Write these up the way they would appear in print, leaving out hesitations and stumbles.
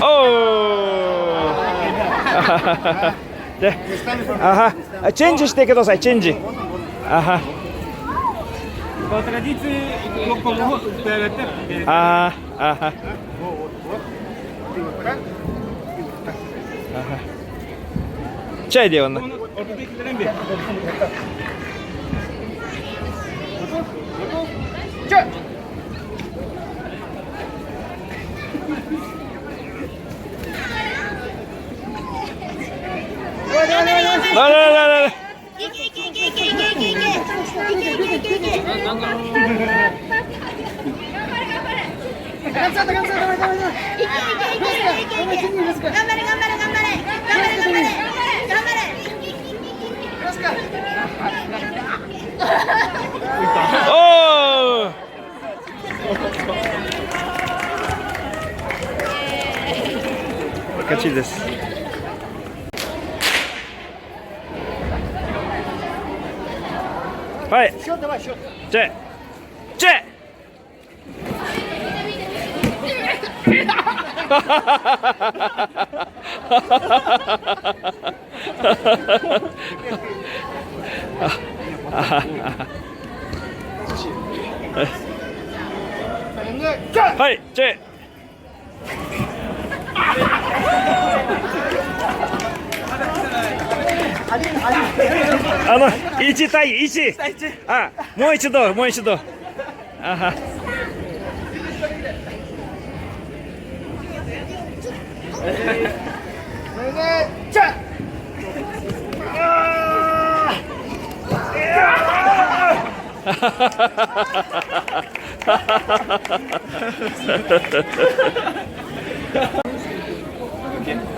おーで、チェンジしてください、チェンジ。Чай dia warna. Oh! Catch this. Hi. Check. Check.はいチェ1対1。あ、もう一度もう一度。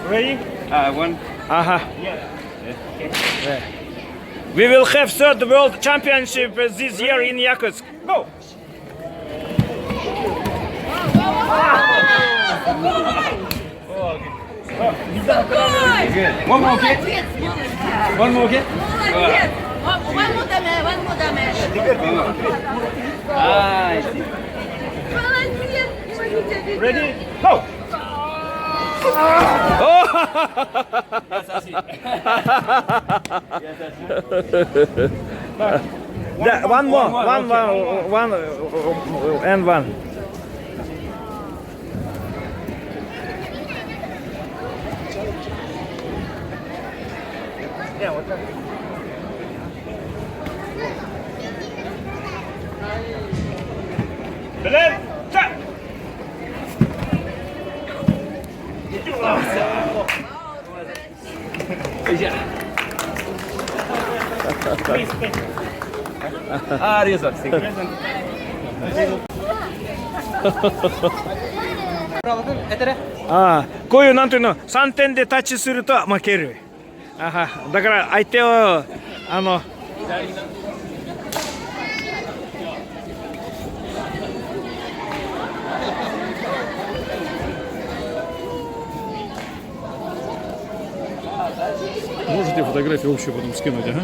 Ready? One. We will have third world championship this year in Yakutsk. Go. One more, okay? One more, okay? One more damage. I see. Ready? Go! One more, one and one. Belen, stop!ああ、こういうなんていうの、3点でタッチすると負ける。だから相手をМожете фотографию общую потом скинуть, ага?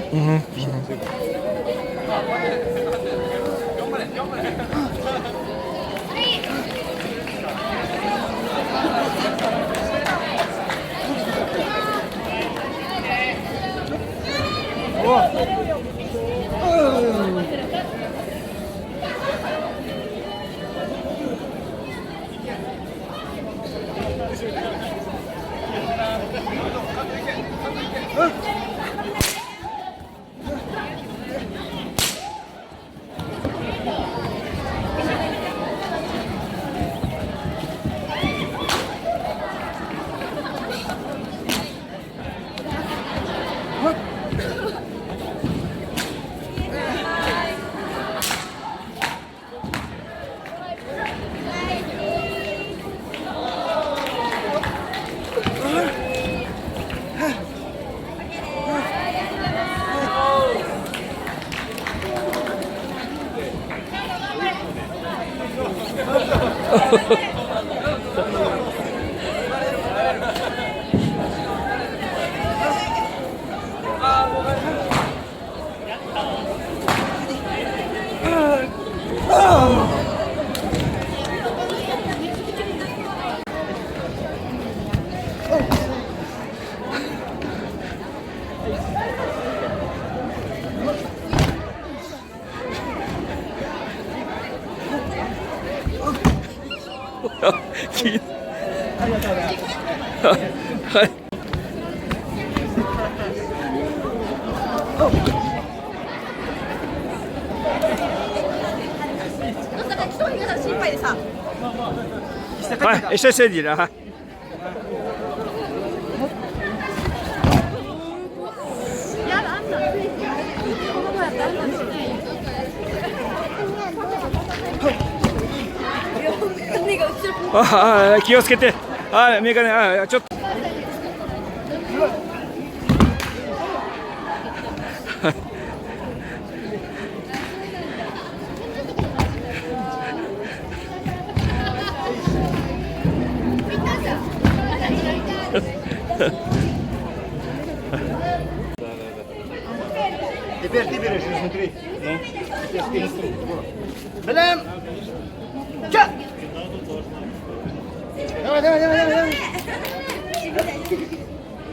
い。はい。心配でさ。はい、一緒にせんじら。気をつけて。メガネ、ちょっと。Теперь ты берешь, смотри. Блин! Ча! Давай, давай, давай, давай.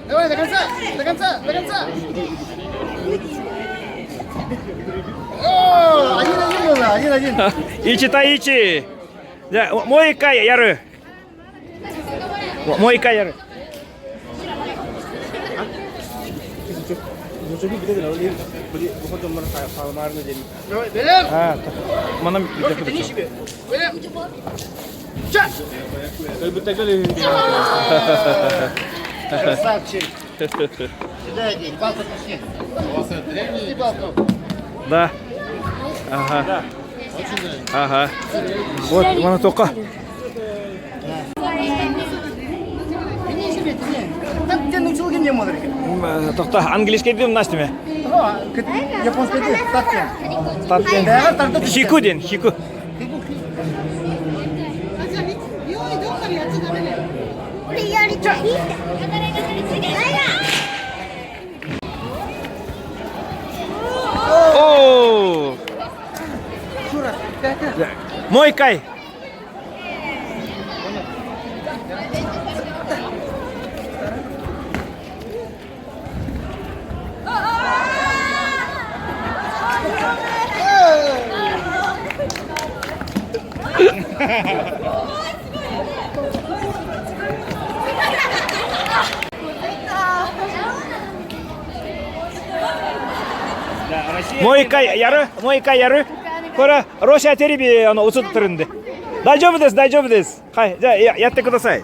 Давай, до конца, до конца, до конца. О, 1-1 было, 1-1. 1対1。じゃあもう一回やる。もう一回やる。Mana Красавчик. Дайте, палку пусти. И палку. Да. Ага. Ага. Вот, mana только. Так где научил гимн мудрый? Тоқта английский дем настеме. Японский дем, таткен. Таткен. Хику ден, хику. О! Мой кай.もう一回やる？もう一回やる？これロシアテレビ映ってるんで。大丈夫です、大丈夫です。はい、じゃあやってください。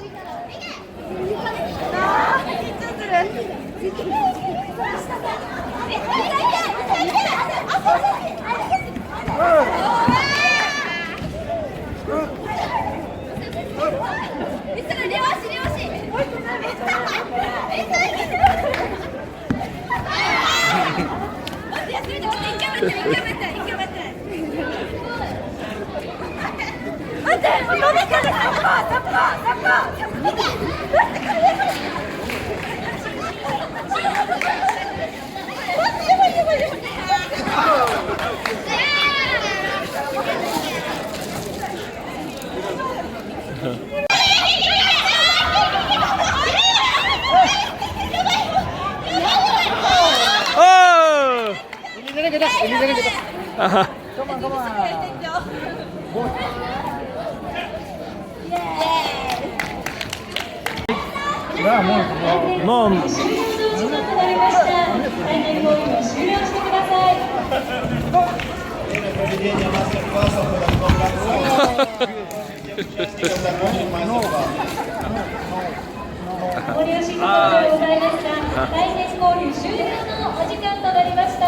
ご利用しいただきございますが、来年交流終了のお時間となりました。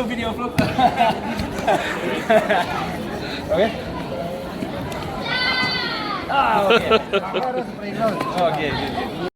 Video vlog. Oke. Ah, oke. Oke.